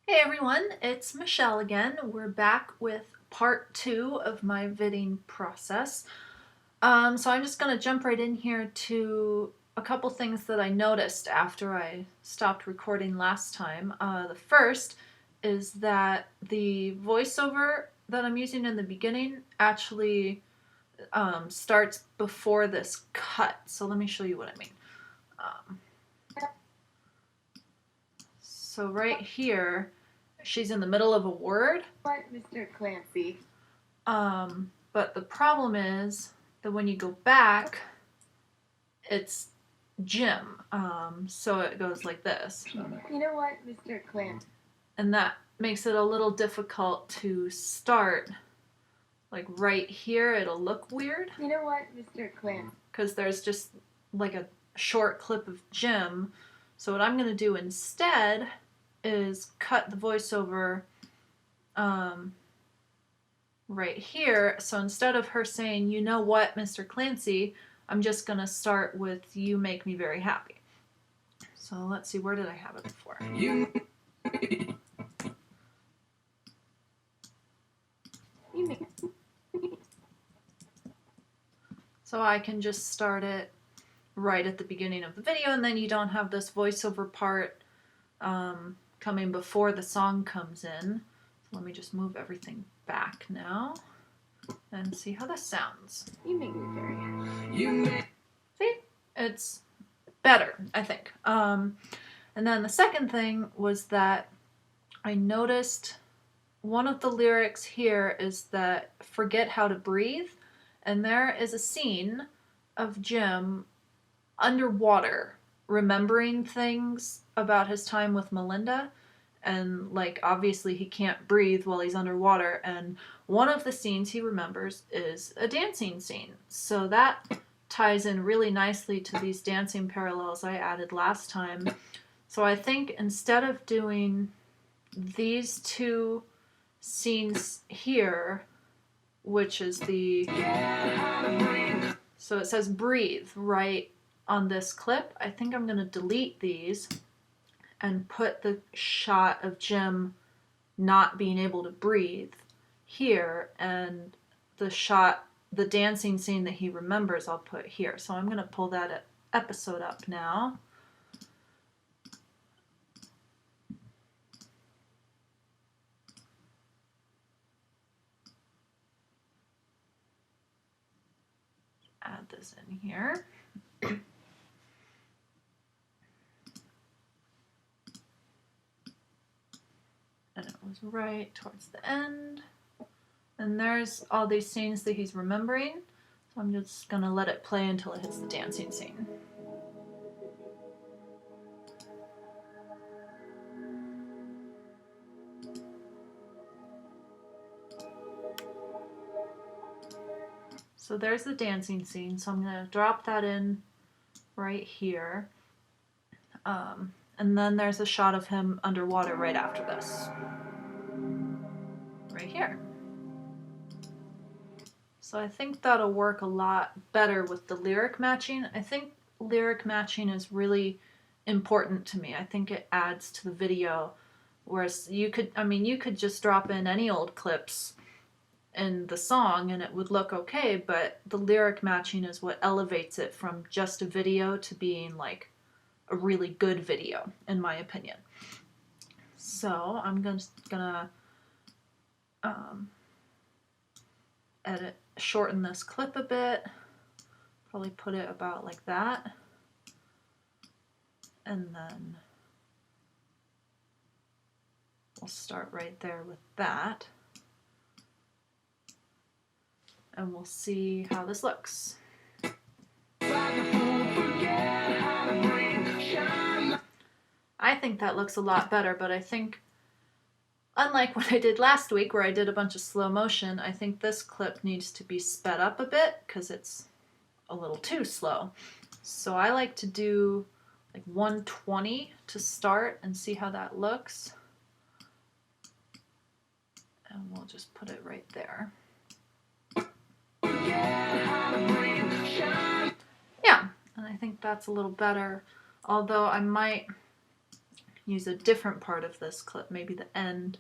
Hey everyone, it's Michelle again. We're back with part 2 of my Vidding process. So I'm just going to jump right in here to a couple things that I noticed after I stopped recording last time. The first is that the voiceover that I'm using in the beginning actually starts before this cut. So let me show you what I mean. Um, so right here, she's in the middle of a word. What, Mr. Clancy? But the problem is that when you go back, it's Jim. So it goes like this. You know what, Mr. Clancy? And that makes it a little difficult to start. Like right here, it'll look weird. You know what, Mr. Clancy? Because there's just like a short clip of Jim. So what I'm going to do instead is cut the voiceover right here. So instead of her saying, you know what, Mr. Clancy, I'm just going to start with you make me very happy. So let's see, where did I have it before? You So I can just start it right at the beginning of the video, and then you don't have this voiceover part coming before the song comes in. So let me just move everything back now and see how this sounds. You make me very happy. See? It's better, I think. And then the second thing was that I noticed one of the lyrics here is that forget how to breathe, and there is a scene of Jim underwater remembering things about his time with Melinda, and like obviously he can't breathe while he's underwater, and one of the scenes he remembers is a dancing scene. So that ties in really nicely to these dancing parallels I added last time. So I think instead of doing these two scenes here, which is the, so it says breathe right on this clip, I think I'm going to delete these and put the shot of Jim not being able to breathe here, and the shot, the dancing scene that he remembers, I'll put here. So I'm going to pull that episode up now. Add this in here. And it was right towards the end. And there's all these scenes that he's remembering. So I'm just going to let it play until it hits the dancing scene. So there's the dancing scene. So I'm going to drop that in right here. And then there's a shot of him underwater right after this. Right here. So I think that'll work a lot better with the lyric matching. I think lyric matching is really important to me. I think it adds to the video. Whereas you could just drop in any old clips in the song and it would look okay, but the lyric matching is what elevates it from just a video to being like a really good video, in my opinion. So I'm gonna shorten this clip a bit, probably put it about like that, and then we'll start right there with that, and we'll see how this looks. I think that looks a lot better, but I think, unlike what I did last week where I did a bunch of slow motion, I think this clip needs to be sped up a bit because it's a little too slow. So I like to do like 120 to start and see how that looks. And we'll just put it right there. Yeah, and I think that's a little better. Although I might use a different part of this clip, maybe the end.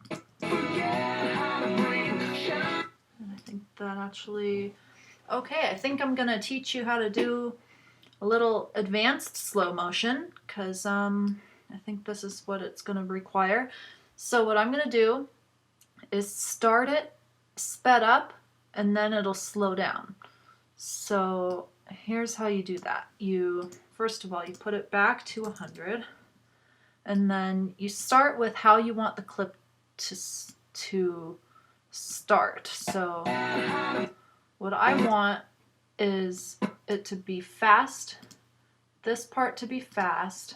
And I think that actually, okay, I think I'm gonna teach you how to do a little advanced slow motion, because I think this is what it's gonna require. So what I'm gonna do is start it sped up, and then it'll slow down. So here's how you do that. First of all, you put it back to 100, and then you start with how you want the clip to start. So what I want is it to be fast, this part to be fast,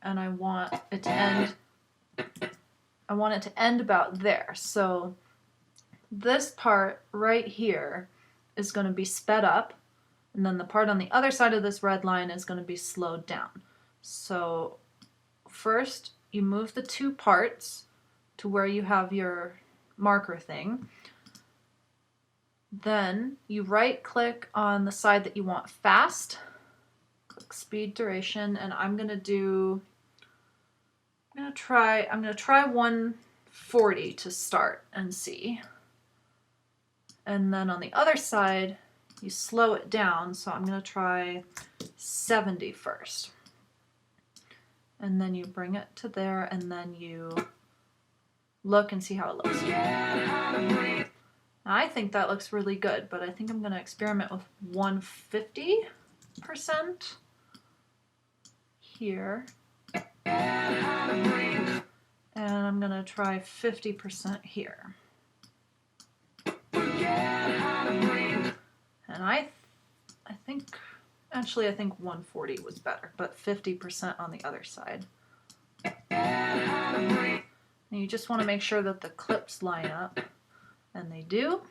and I want it to end about there. So this part right here is going to be sped up, and then the part on the other side of this red line is going to be slowed down. So first you move the two parts to where you have your marker thing. Then you right click on the side that you want fast, click speed duration, and I'm gonna try 140 to start and see. And then on the other side, you slow it down, so I'm going to try 70 first. And then you bring it to there, and then you look and see how it looks. Now, I think that looks really good, but I think I'm going to experiment with 150% here. And I'm going to try 50% here. And I think 140 was better, but 50% on the other side. And you just want to make sure that the clips line up, and they do.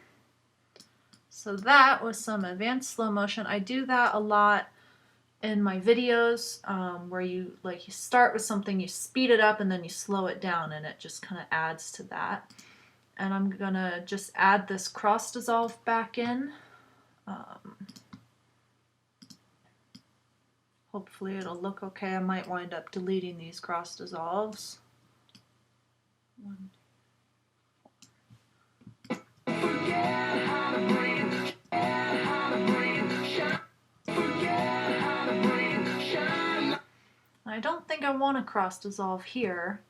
So that was some advanced slow motion. I do that a lot in my videos, where you start with something, you speed it up, and then you slow it down, and it just kind of adds to that. And I'm gonna just add this cross dissolve back in. Hopefully it'll look okay. I might wind up deleting these cross dissolves. I don't think I want a cross dissolve here.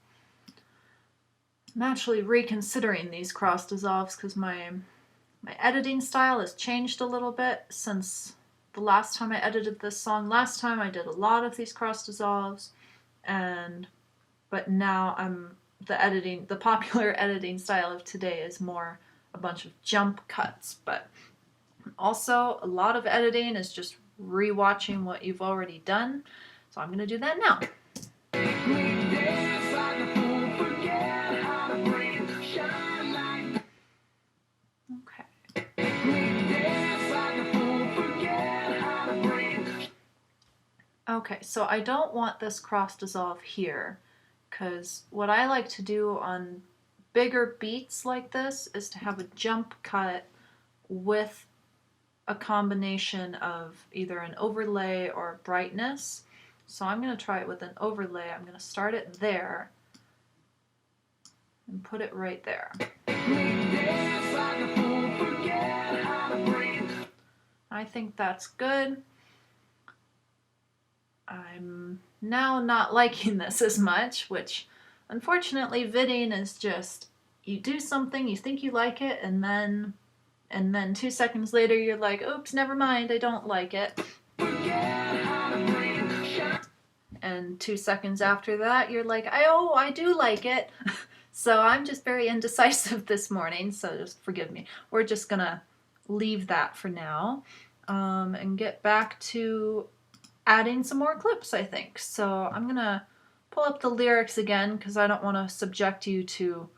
I'm actually reconsidering these cross dissolves because my editing style has changed a little bit since the last time I edited this song. Last time I did a lot of these cross dissolves, but now the popular editing style of today is more a bunch of jump cuts. But also a lot of editing is just rewatching what you've already done. So I'm going to do that now. Okay, so I don't want this cross dissolve here, because what I like to do on bigger beats like this is to have a jump cut with a combination of either an overlay or brightness. So I'm going to try it with an overlay. I'm going to start it there and put it right there. I think that's good. I'm now not liking this as much, which unfortunately Vidding is just, you do something, you think you like it, and then 2 seconds later you're like, oops, never mind, I don't like it. And 2 seconds after that you're like, I do like it. So I'm just very indecisive this morning, so just forgive me. We're just gonna leave that for now, and get back to adding some more clips, I think. So I'm gonna pull up the lyrics again because I don't want to subject you to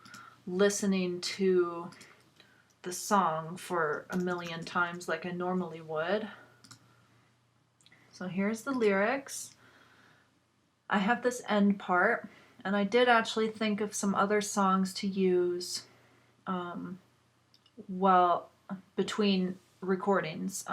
listening to the song for a million times like I normally would. So here's the lyrics. I have this end part, and I did actually think of some other songs to use between recordings.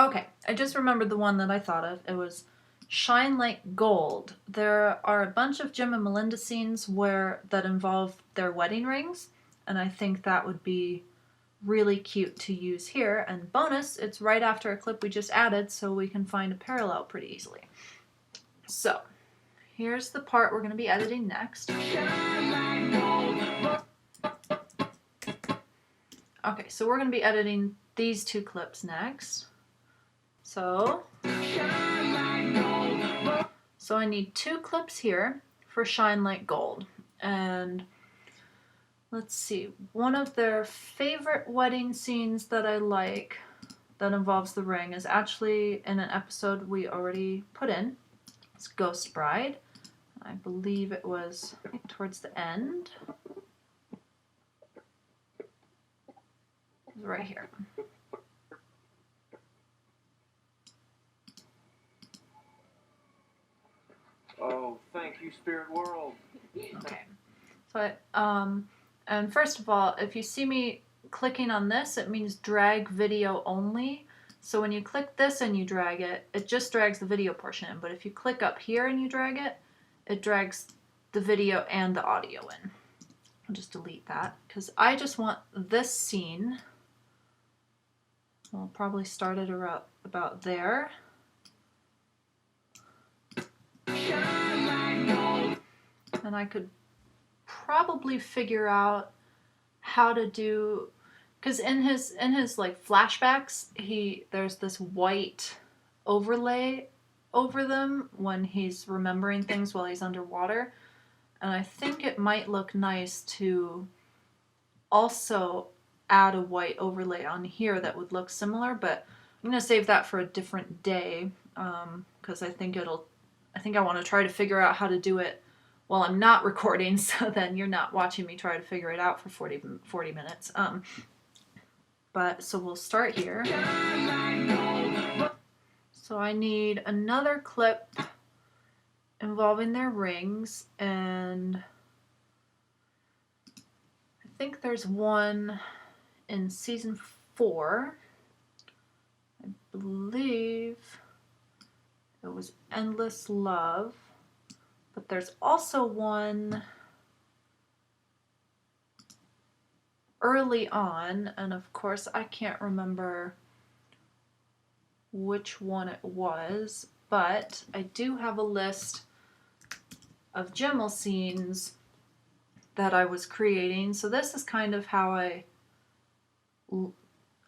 Okay, I just remembered the one that I thought of. It was Shine Like Gold. There are a bunch of Jim and Melinda scenes that involve their wedding rings, and I think that would be really cute to use here. And bonus, it's right after a clip we just added, so we can find a parallel pretty easily. So, here's the part we're going to be editing next. Okay, so we're going to be editing these two clips next. So I need two clips here for Shine Like Gold. And let's see, one of their favorite wedding scenes that I like that involves the ring is actually in an episode we already put in. It's Ghost Bride. I believe it was towards the end. It was right here. Oh, thank you, Spirit World. Okay. So and first of all, if you see me clicking on this, it means drag video only. So when you click this and you drag it, it just drags the video portion in. But if you click up here and you drag it, it drags the video and the audio in. I'll just delete that because I just want this scene. We'll probably start it about there. And I could probably figure out how to do, because in his like flashbacks, there's this white overlay over them when he's remembering things while he's underwater, and I think it might look nice to also add a white overlay on here that would look similar, but I'm gonna save that for a different day because I think I want to try to figure out how to do it while I'm not recording, so then you're not watching me try to figure it out for 40 minutes. So we'll start here. So I need another clip involving their rings, and I think there's one in season 4. I believe it was Endless Love. But there's also one early on, and of course I can't remember which one it was, but I do have a list of Jimmel scenes that I was creating. So this is kind of how I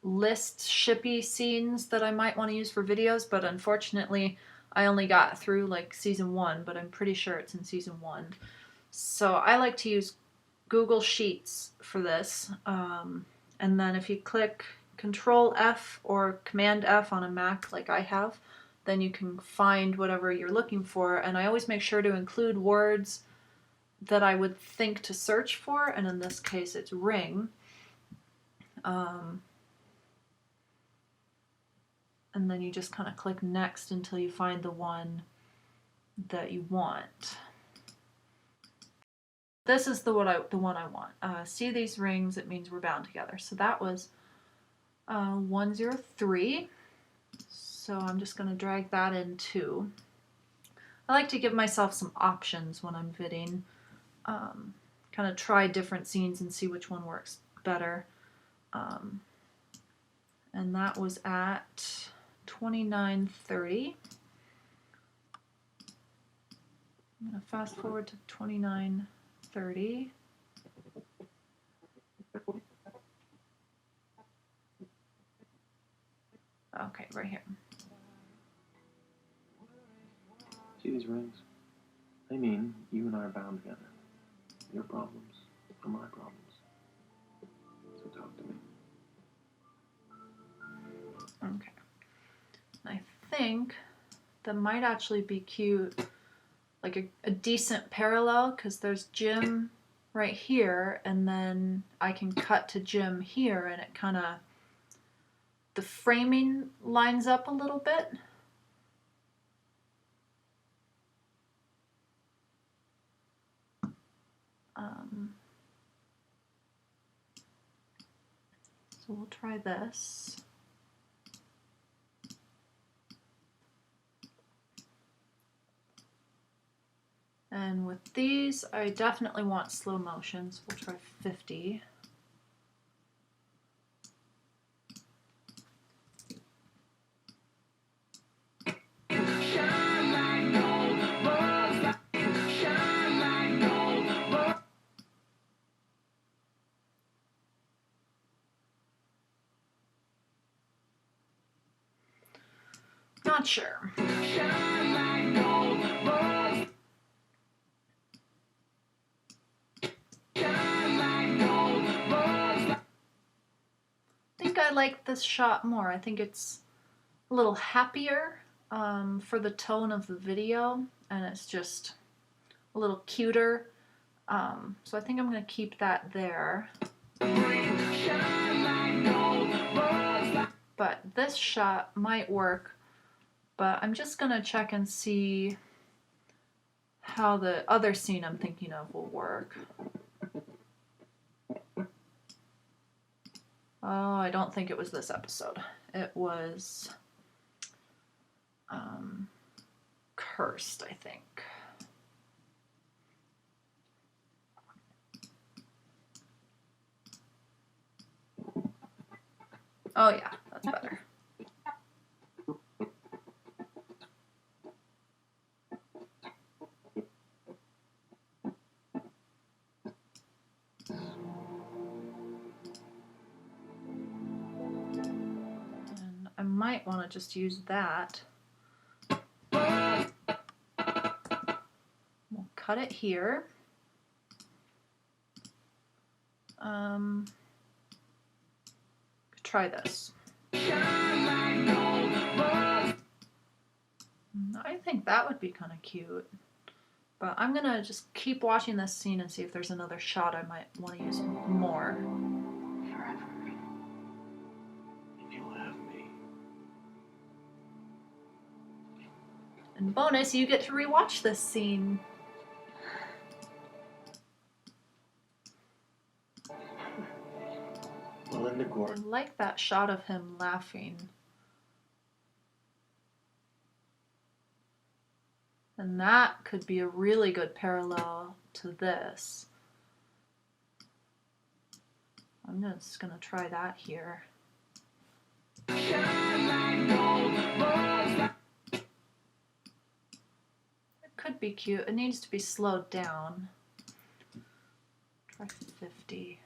list shippy scenes that I might want to use for videos, but unfortunately I only got through like season 1, but I'm pretty sure it's in season 1. So I like to use Google Sheets for this. And then if you click Control F or Command F on a Mac like I have, then you can find whatever you're looking for. And I always make sure to include words that I would think to search for. And in this case, it's ring. And then you just kind of click next until you find the one that you want. This is the one I want. See these rings, it means we're bound together. So that was 103. So I'm just going to drag that in too. I like to give myself some options when I'm vidding. Kind of try different scenes and see which one works better. And that was at 29:30. I'm going to fast forward to 29:30. Okay, right here. See these rings? They mean you and I are bound together. Your problems are my problems. So talk to me. Okay. I think that might actually be cute, like a decent parallel, because there's Jim right here, and then I can cut to Jim here, and it kind of, the framing lines up a little bit. So we'll try this. And with these, I definitely want slow motions. We'll try 50. Not sure. I think I like this shot more. I think it's a little happier for the tone of the video, and it's just a little cuter. So I think I'm going to keep that there. But this shot might work, but I'm just going to check and see how the other scene I'm thinking of will work. Oh, I don't think it was this episode. It was Cursed, I think. Oh yeah, that's better. And I might want to just use that. We'll cut it here. Try this. I think that would be kind of cute. But I'm going to just keep watching this scene and see if there's another shot I might want to use more. Forever. And you'll have me. And bonus, you get to rewatch this scene. Melinda I Gordon. like that shot of him laughing. And that could be a really good parallel to this. I'm just going to try that here. It could be cute. It needs to be slowed down. Try 50.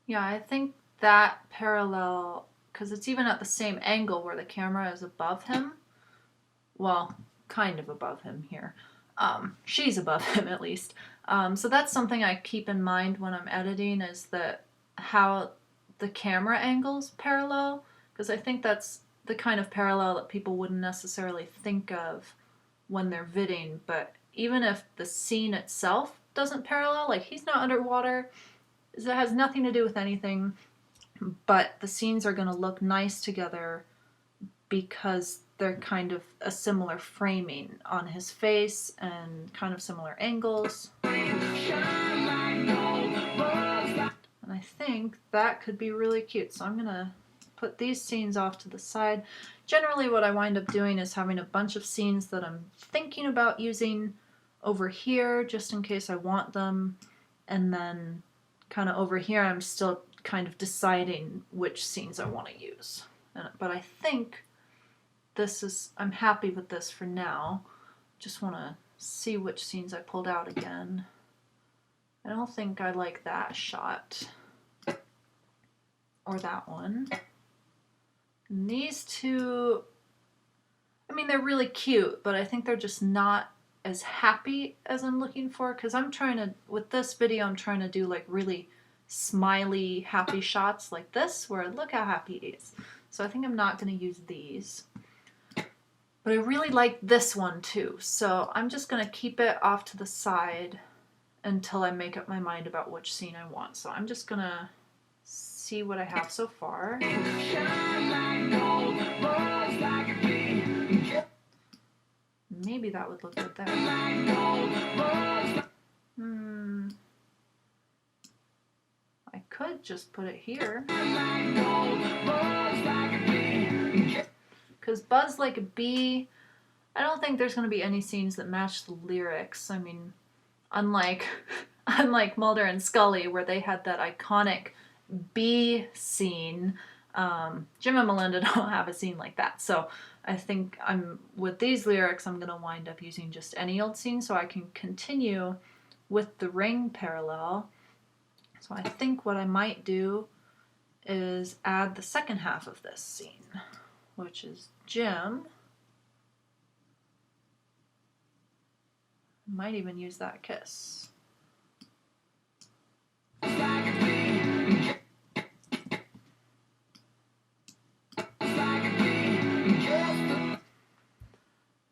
Yeah, I think that parallel, because it's even at the same angle where the camera is above him. Well, kind of above him here. She's above him at least. So that's something I keep in mind when I'm editing, is that how the camera angles parallel, because I think that's the kind of parallel that people wouldn't necessarily think of when they're vidding. But even if the scene itself doesn't parallel, like he's not underwater, it has nothing to do with anything, but the scenes are going to look nice together because they're kind of a similar framing on his face and kind of similar angles. And I think that could be really cute. So I'm going to put these scenes off to the side. Generally what I wind up doing is having a bunch of scenes that I'm thinking about using over here just in case I want them, and then kind of over here I'm still kind of deciding which scenes I want to use. But I think this is, I'm happy with this for now. Just want to see which scenes I pulled out again. I don't think I like that shot or that one. And these two, I mean, they're really cute, but I think they're just not as happy as I'm looking for, because I'm trying to, with this video, I'm trying to do like really smiley, happy shots like this, where look how happy he is. So I think I'm not going to use these. But I really like this one too, so I'm just going to keep it off to the side until I make up my mind about which scene I want. So I'm just going to see what I have so far. Maybe that would look good there. I could just put it here. Because Buzz Like a Bee, I don't think there's going to be any scenes that match the lyrics. I mean, unlike Mulder and Scully, where they had that iconic bee scene, Jim and Melinda don't have a scene like that. So I think with these lyrics, I'm going to wind up using just any old scene so I can continue with the ring parallel. So I think what I might do is add the second half of this scene, which is Jim. Might even use that kiss.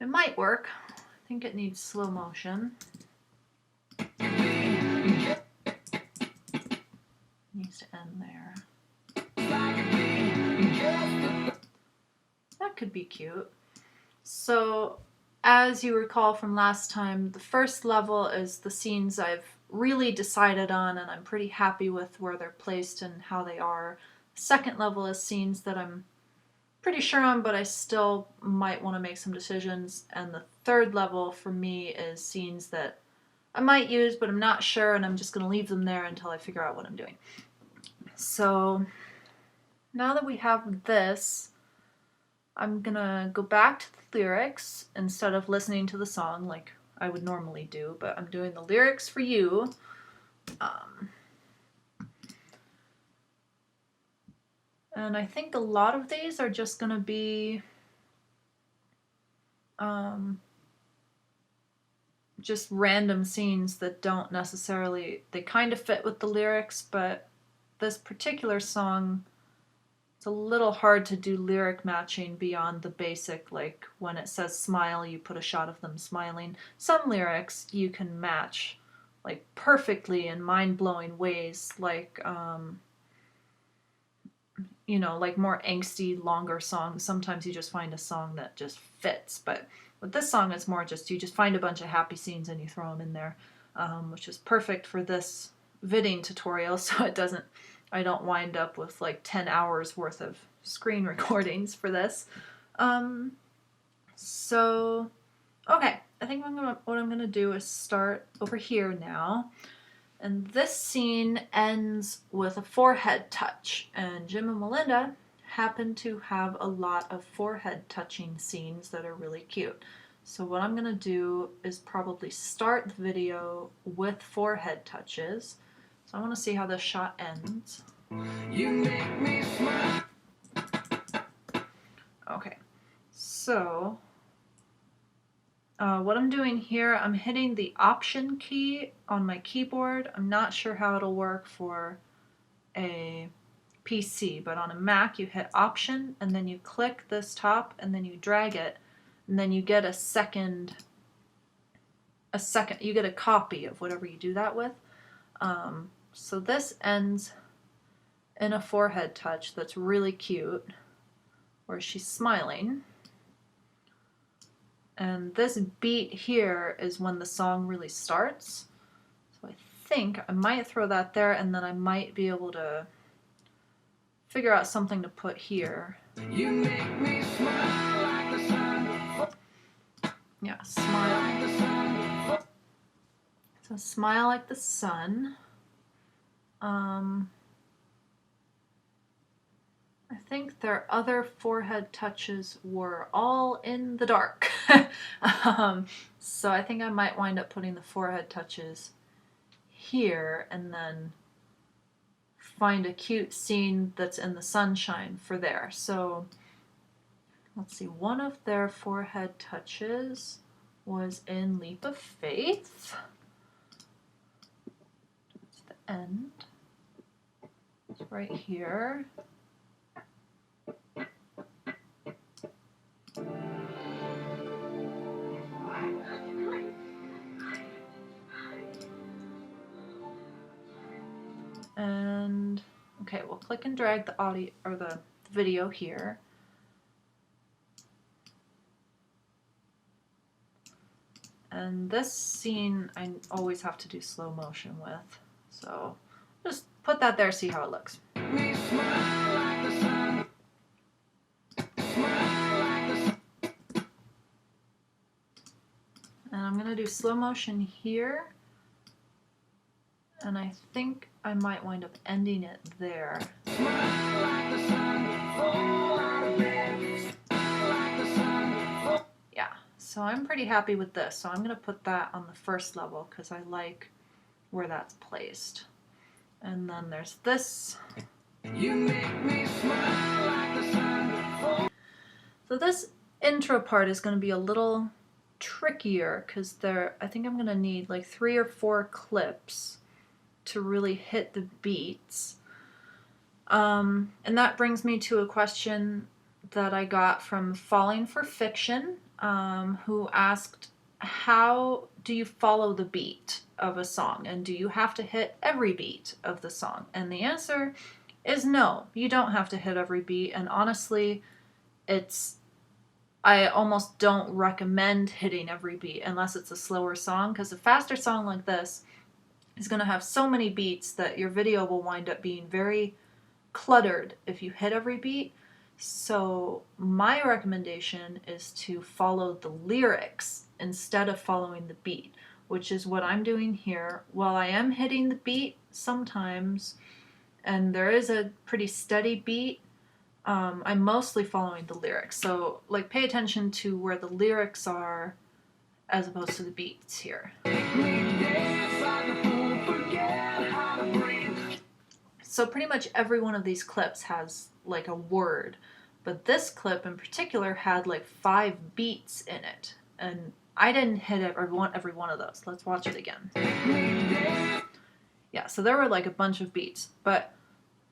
It might work. I think it needs slow motion. Needs to end there. That could be cute. So, as you recall from last time, the first level is the scenes I've really decided on and I'm pretty happy with where they're placed and how they are. The second level is scenes that I'm pretty sure on, but I still might want to make some decisions. And the third level for me is scenes that I might use, but I'm not sure, and I'm just going to leave them there until I figure out what I'm doing. So now that we have this, I'm going to go back to the lyrics instead of listening to the song like I would normally do, but I'm doing the lyrics for you. And I think a lot of these are just going to be just random scenes that don't necessarily, they kind of fit with the lyrics, but this particular song, it's a little hard to do lyric matching beyond the basic, like when it says smile, you put a shot of them smiling. Some lyrics you can match like perfectly in mind-blowing ways, like you know, like more angsty, longer songs. Sometimes you just find a song that just fits, but with this song, it's more just you just find a bunch of happy scenes and you throw them in there, which is perfect for this Vidding tutorial, so I don't wind up with like 10 hours worth of screen recordings for this. So, okay, I think what I'm gonna do is start over here now. And this scene ends with a forehead touch, and Jim and Melinda happen to have a lot of forehead touching scenes that are really cute. So what I'm going to do is probably start the video with forehead touches. So I want to see how this shot ends. You make me smile. Okay, so what I'm doing here, I'm hitting the Option key on my keyboard. I'm not sure how it'll work for a PC, but on a Mac you hit Option and then you click this top and then you drag it and then you get you get a copy of whatever you do that with. So this ends in a forehead touch that's really cute where she's smiling. And this beat here is when the song really starts. So I think I might throw that there, and then I might be able to figure out something to put here. You make me smile like the sun. Yeah, smile like the sun. So smile like the sun. I think their other forehead touches were all in the dark. So I think I might wind up putting the forehead touches here and then find a cute scene that's in the sunshine for there. So let's see, one of their forehead touches was in Leap of Faith. That's the end. It's right here. And okay, we'll click and drag the audio or the video here. And this scene I always have to do slow motion with. So just put that there, see how it looks. And I'm going to do slow motion here. And I think I might wind up ending it there. Yeah, so I'm pretty happy with this. So I'm going to put that on the first level because I like where that's placed. And then there's this. So this intro part is going to be a little trickier because I think I'm going to need like 3 or 4 clips to really hit the beats. And that brings me to a question that I got from Falling for Fiction, who asked, how do you follow the beat of a song? And do you have to hit every beat of the song? And the answer is no, you don't have to hit every beat. And honestly, I almost don't recommend hitting every beat unless it's a slower song, because a faster song like this is going to have so many beats that your video will wind up being very cluttered if you hit every beat. So my recommendation is to follow the lyrics instead of following the beat, which is what I'm doing here. While I am hitting the beat sometimes, and there is a pretty steady beat, I'm mostly following the lyrics. So like pay attention to where the lyrics are as opposed to the beats here. So pretty much every one of these clips has like a word, but this clip in particular had like 5 beats in it, and I didn't hit every one of those. Let's watch it again. Yeah, so there were like a bunch of beats, but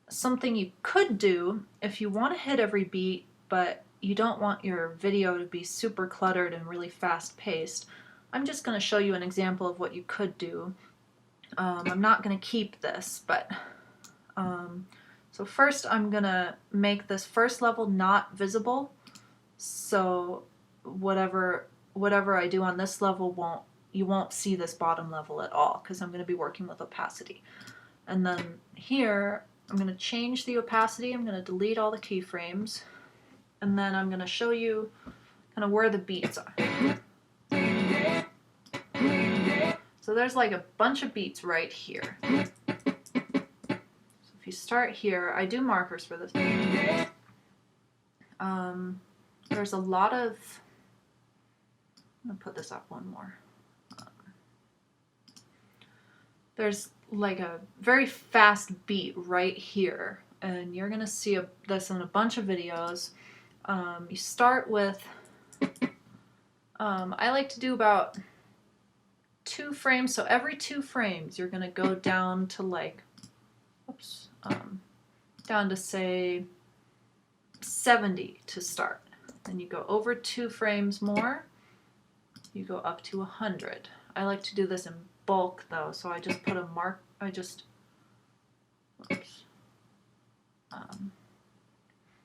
something you could do if you want to hit every beat, but you don't want your video to be super cluttered and really fast paced, I'm just going to show you an example of what you could do. I'm not going to keep this, but so first I'm going to make this first level not visible, so whatever I do on this level you won't see this bottom level at all, because I'm going to be working with opacity. And then here I'm going to change the opacity, I'm going to delete all the keyframes, and then I'm going to show you kind of where the beats are. So there's like a bunch of beats right here. So if you start here, I do markers for this. There's a lot of, I'm going to put this up one more. There's like a very fast beat right here, and you're going to see this in a bunch of videos. You start with, I like to do about 2 frames, so every 2 frames you're going to go down to like, down to say 70 to start. Then you go over 2 frames more, you go up to 100. I like to do this in bulk though, so I just put a mark,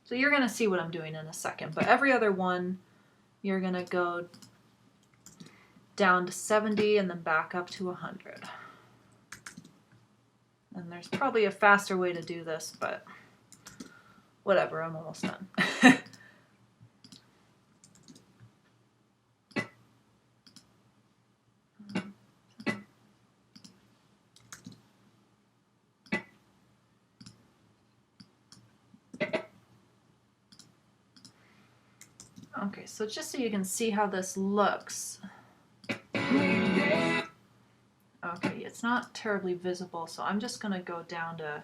so you're going to see what I'm doing in a second, but every other one you're going to go down to 70 and then back up to 100. And there's probably a faster way to do this, but whatever, I'm almost done. Okay, so just so you can see how this looks. Okay, it's not terribly visible, so I'm just going to go down to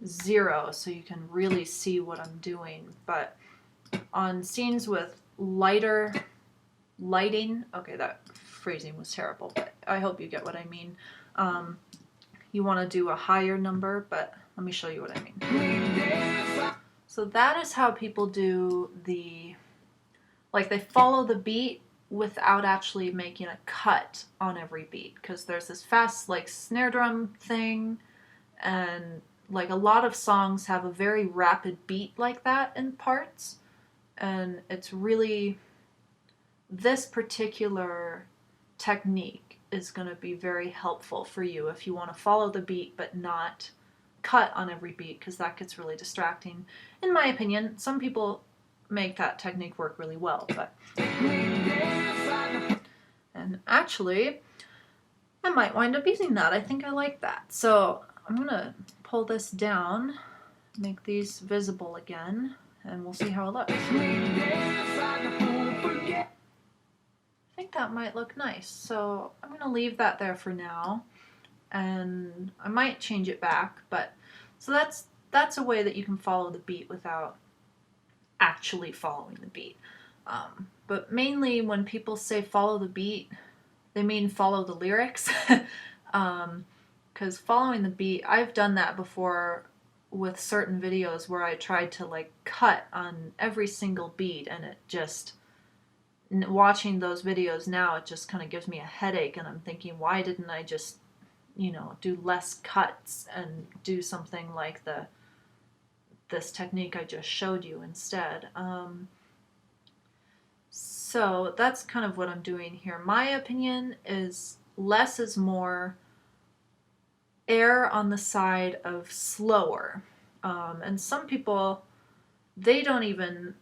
0 so you can really see what I'm doing. But on scenes with lighting, okay, that phrasing was terrible, but I hope you get what I mean. You want to do a higher number, but let me show you what I mean. So that is how people do they follow the beat without actually making a cut on every beat, because there's this fast like snare drum thing, and like a lot of songs have a very rapid beat like that in parts, and it's really, this particular technique is going to be very helpful for you if you want to follow the beat but not cut on every beat, because that gets really distracting. In my opinion, some people make that technique work really well, but... And actually, I might wind up using that. I think I like that. So I'm going to pull this down, make these visible again, and we'll see how it looks. I think that might look nice. So I'm going to leave that there for now, and I might change it back, but so that's a way that you can follow the beat without actually following the beat. But mainly when people say follow the beat, they mean follow the lyrics. Because following the beat, I've done that before with certain videos where I tried to like cut on every single beat, and it just, watching those videos now, it just kind of gives me a headache, and I'm thinking, why didn't I just, you know, do less cuts and do something like this technique I just showed you instead. So that's kind of what I'm doing here. My opinion is less is more. Err on the side of slower. And some people, they don't even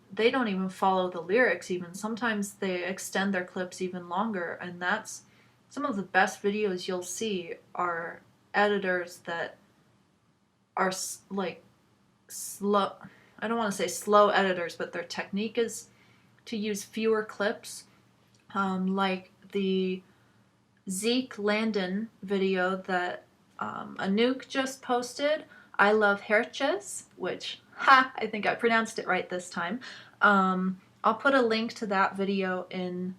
follow the lyrics even. Sometimes they extend their clips even longer, and that's some of the best videos you'll see are editors that are like slow. I don't want to say slow editors, but their technique is to use fewer clips, like the Zeke Landon video that Anouk just posted. I love Herches, which, I think I pronounced it right this time. I'll put a link to that video in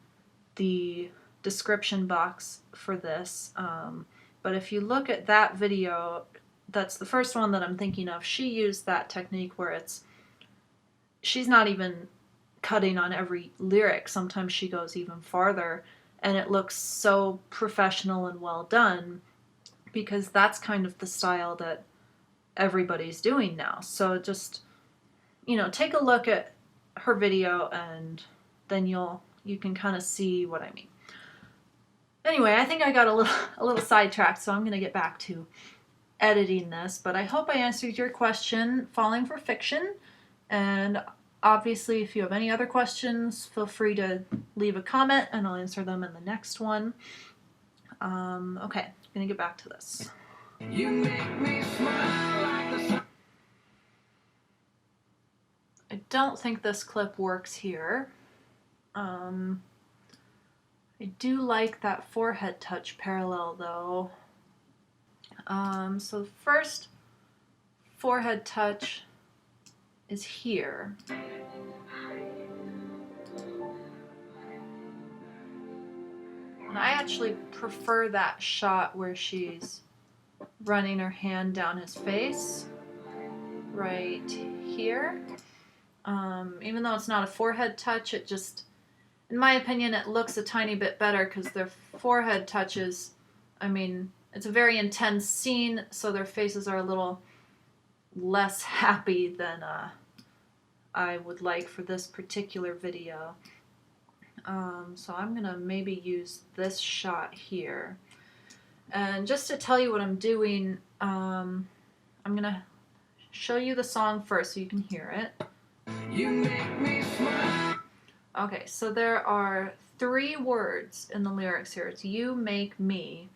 the description box for this. But if you look at that video, that's the first one that I'm thinking of. She used that technique where she's not even cutting on every lyric. Sometimes she goes even farther, and it looks so professional and well done, because that's kind of the style that everybody's doing now. So just, you know, take a look at her video, and then you can kind of see what I mean. Anyway, I think I got a little sidetracked, so I'm going to get back to editing this, but I hope I answered your question, Falling for Fiction, and obviously, if you have any other questions, feel free to leave a comment and I'll answer them in the next one. Okay, I'm gonna get back to this. You make me smile like the sun. I don't think this clip works here. I do like that forehead touch parallel though. So the first forehead touch is here. And I actually prefer that shot where she's running her hand down his face, right here. Even though it's not a forehead touch, it just, in my opinion, it looks a tiny bit better because their forehead touches, I mean, it's a very intense scene, so their faces are a little less happy than I would like for this particular video. So I'm gonna maybe use this shot here. And just to tell you what I'm doing, I'm gonna show you the song first so you can hear it. You make me smile. Okay, so there are 3 words in the lyrics here. It's you make me.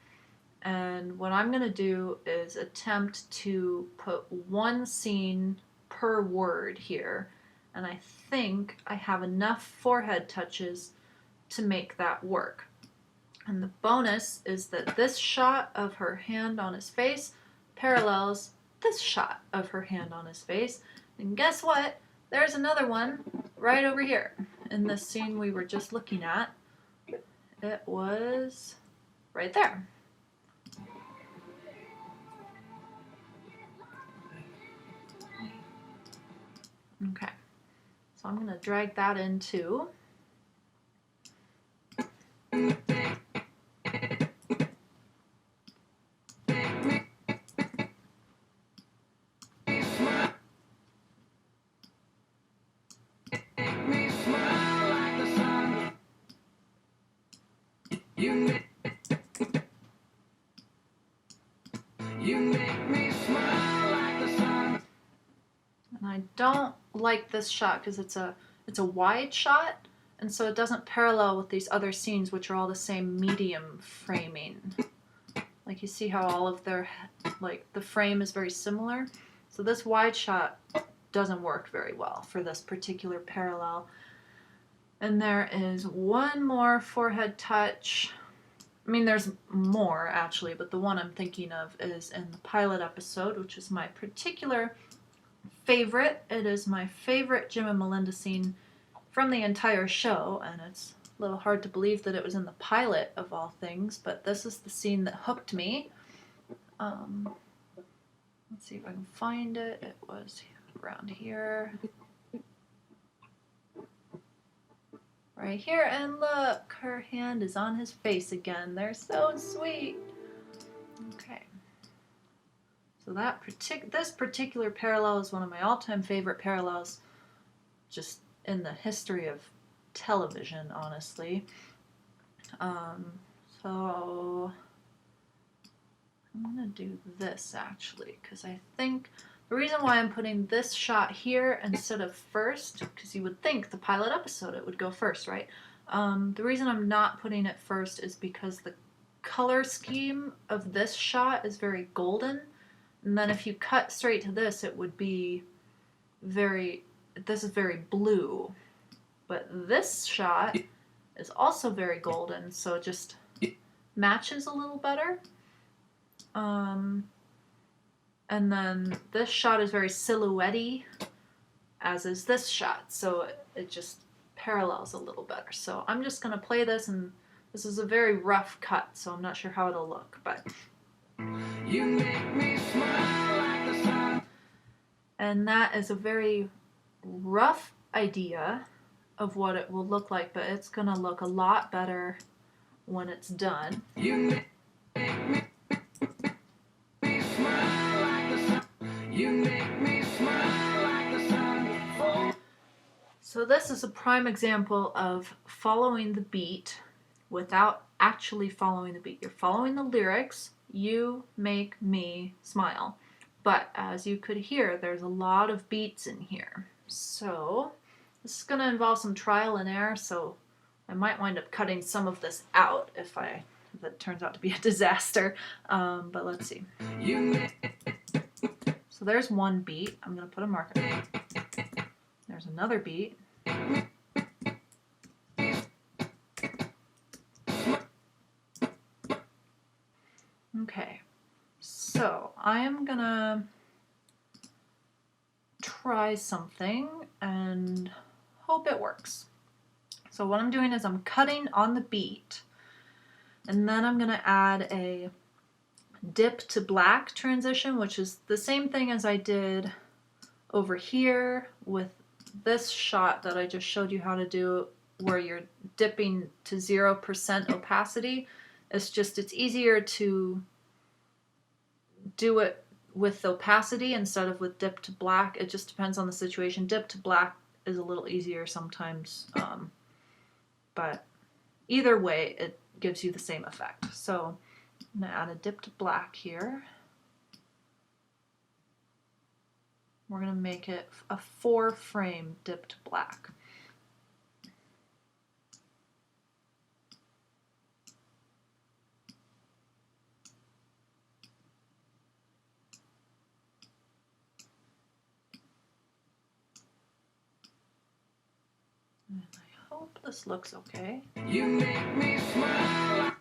And what I'm gonna do is attempt to put one scene per word here. And I think I have enough forehead touches to make that work. And the bonus is that this shot of her hand on his face parallels this shot of her hand on his face. And guess what? There's another one right over here in this scene we were just looking at. It was right there. Okay, so I'm going to drag that in too. You make me smile like the sun. And I don't like this shot because it's a wide shot, and so it doesn't parallel with these other scenes, which are all the same medium framing. Like you see how all of their, like the frame is very similar. So this wide shot doesn't work very well for this particular parallel. And there is one more forehead touch. I mean, there's more actually, but the one I'm thinking of is in the pilot episode, which is my particular favorite. It is my favorite Jim and Melinda scene from the entire show, and it's a little hard to believe that it was in the pilot of all things, but this is the scene that hooked me. Let's see if I can find it. It was around here. Right here, and look, her hand is on his face again. They're so sweet. Okay. So that this particular parallel is one of my all-time favorite parallels just in the history of television, honestly. So I'm going to do this actually, because I think the reason why I'm putting this shot here instead of first, because you would think the pilot episode it would go first, right? The reason I'm not putting it first is because the color scheme of this shot is very golden, and then if you cut straight to this, it would be this is very blue. But this shot is also very golden, so it just matches a little better. And then this shot is very silhouette-y, as is this shot, so it just parallels a little better. So I'm just going to play this, and this is a very rough cut, so I'm not sure how it'll look, but... You make me smile like the sun. And that is a very rough idea of what it will look like, but it's going to look a lot better when it's done. You make me smile like the sun. You make me smile like the sun. So this is a prime example of following the beat without actually following the beat. You're following the lyrics, you make me smile. But as you could hear, there's a lot of beats in here. So this is going to involve some trial and error, so I might wind up cutting some of this out if it turns out to be a disaster. But let's see. So there's one beat. I'm going to put a marker. There's another beat. Okay, so I am going to try something and hope it works. So what I'm doing is I'm cutting on the beat, and then I'm going to add a dip to black transition, which is the same thing as I did over here with this shot that I just showed you how to do, where you're dipping to 0% opacity. It's easier to do it with opacity instead of with dip to black. It just depends on the situation. Dip to black is a little easier sometimes, but either way, it gives you the same effect. So I'm going to add a dip to black here. We're going to make it a 4-frame dip to black. And I hope this looks okay. You make me smile.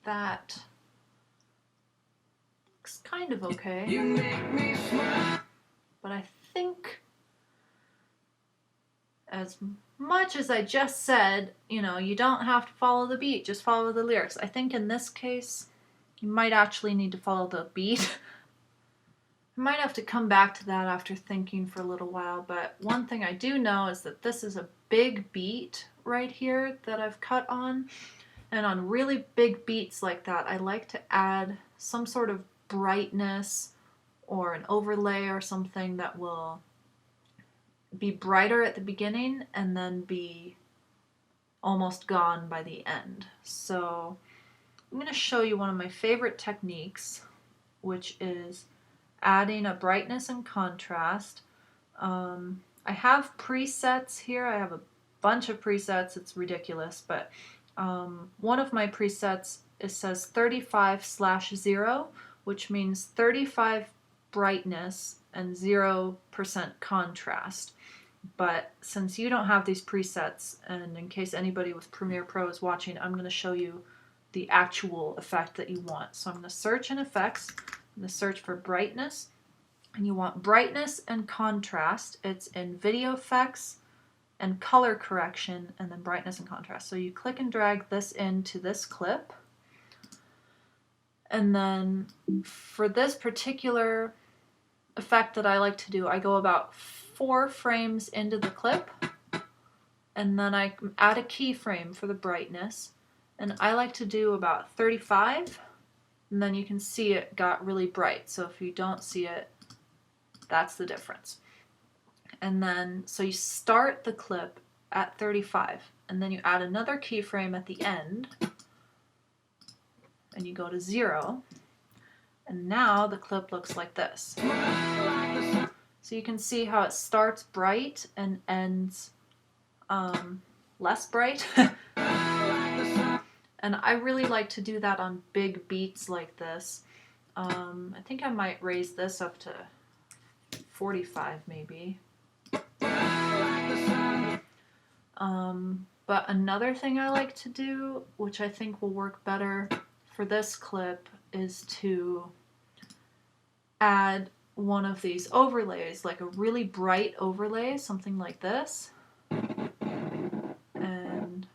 That looks kind of okay. You make me smile. But I think, as much as I just said, you know, you don't have to follow the beat, just follow the lyrics. I think in this case, you might actually need to follow the beat. I might have to come back to that after thinking for a little while, but one thing I do know is that this is a big beat right here that I've cut on, and on really big beats like that, I like to add some sort of brightness or an overlay or something that will be brighter at the beginning and then be almost gone by the end. So I'm going to show you one of my favorite techniques, which is adding a brightness and contrast. I have presets here. I have a bunch of presets. It's ridiculous, but one of my presets, it says 35/0, which means 35 brightness and 0% contrast. But since you don't have these presets, and in case anybody with Premiere Pro is watching, I'm going to show you the actual effect that you want. So I'm going to search in effects. I'm going to search for brightness, and you want brightness and contrast. It's in video effects and color correction, and then brightness and contrast. So you click and drag this into this clip, and then for this particular effect that I like to do, I go about 4 frames into the clip, and then I add a keyframe for the brightness, and I like to do about 35, and then you can see it got really bright. So if you don't see it, that's the difference. And then, so you start the clip at 35, and then you add another keyframe at the end, and you go to 0, and now the clip looks like this. So you can see how it starts bright and ends less bright. And I really like to do that on big beats like this. I think I might raise this up to 45 maybe. But another thing I like to do, which I think will work better for this clip, is to add one of these overlays, like a really bright overlay, something like this. And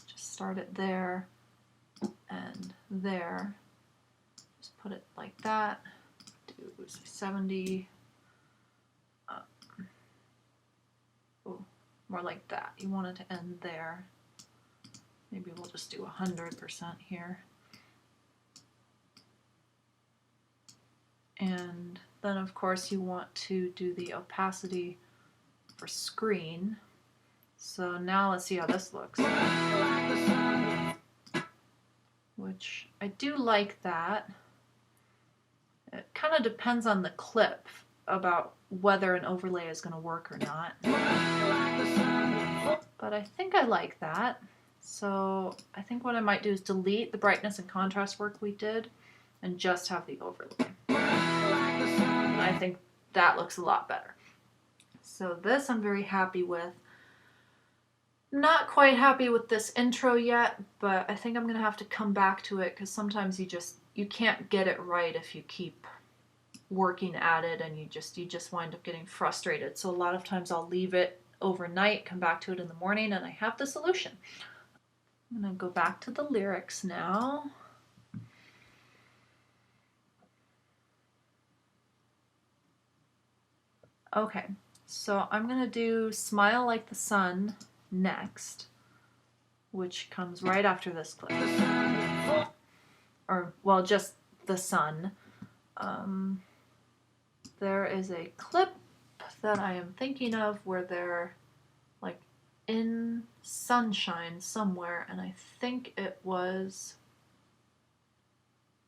just start it there and there. Just put it like that. Do 70. More like that. You want it to end there. Maybe we'll just do 100% here. And then of course you want to do the opacity for screen. So now let's see how this looks. Which I do like that. It kind of depends on the clip about whether an overlay is going to work or not. But I think I like that. So I think what I might do is delete the brightness and contrast work we did and just have the overlay. And I think that looks a lot better. So this I'm very happy with. Not quite happy with this intro yet, but I think I'm going to have to come back to it because sometimes you can't get it right if you keep working at it, and you just wind up getting frustrated. So a lot of times I'll leave it overnight, come back to it in the morning, and I have the solution. I'm going to go back to the lyrics now. Okay, so I'm going to do Smile Like the Sun next, which comes right after this clip. Or, well, just the sun. There is a clip that I am thinking of where they're like in sunshine somewhere, and I think it was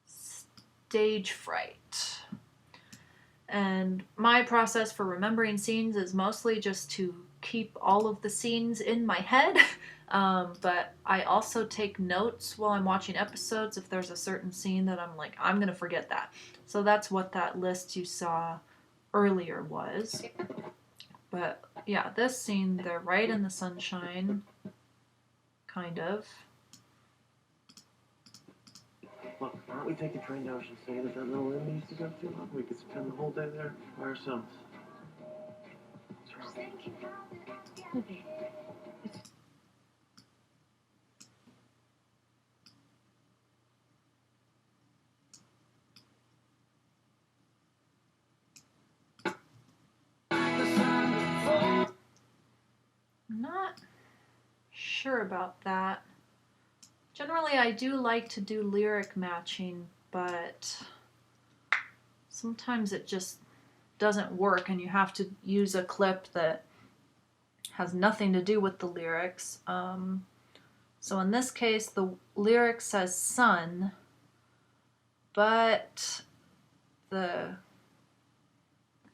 Stage Fright. And my process for remembering scenes is mostly just to keep all of the scenes in my head, but I also take notes while I'm watching episodes if there's a certain scene that I'm like, I'm gonna forget that. So that's what that list you saw earlier was. But yeah, this scene, they're right in the sunshine, kind of. Look, why don't we take a train to Ocean City that little inn used to go to? We could spend the whole day there by ourselves. Okay. I'm not sure about that. Generally, I do like to do lyric matching, but sometimes it just doesn't work and you have to use a clip that has nothing to do with the lyrics. So in this case, the lyric says sun, but the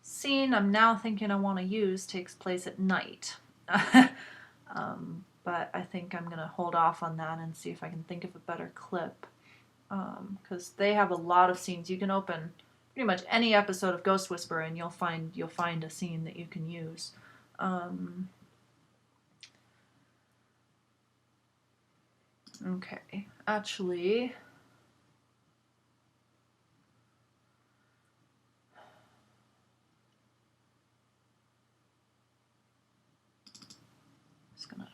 scene I'm now thinking I want to use takes place at night. But I think I'm going to hold off on that and see if I can think of a better clip. Because they have a lot of scenes. You can open pretty much any episode of Ghost Whisperer and you'll find a scene that you can use. Okay, actually, just gonna.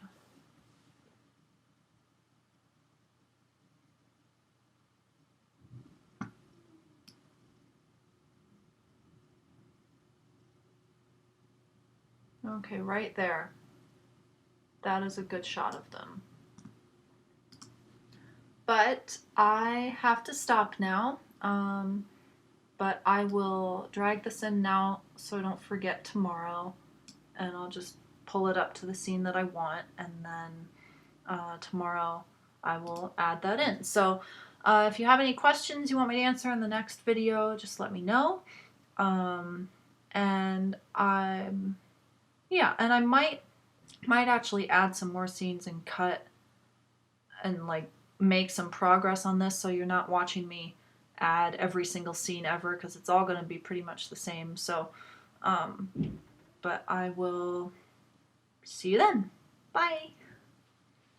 Okay, right there. That is a good shot of them. But I have to stop now. But I will drag this in now so I don't forget tomorrow. And I'll just pull it up to the scene that I want. And then tomorrow I will add that in. So if you have any questions you want me to answer in the next video, just let me know. And I might actually add some more scenes and cut and like make some progress on this so you're not watching me add every single scene ever, because it's all going to be pretty much the same. So but I will see you then. Bye.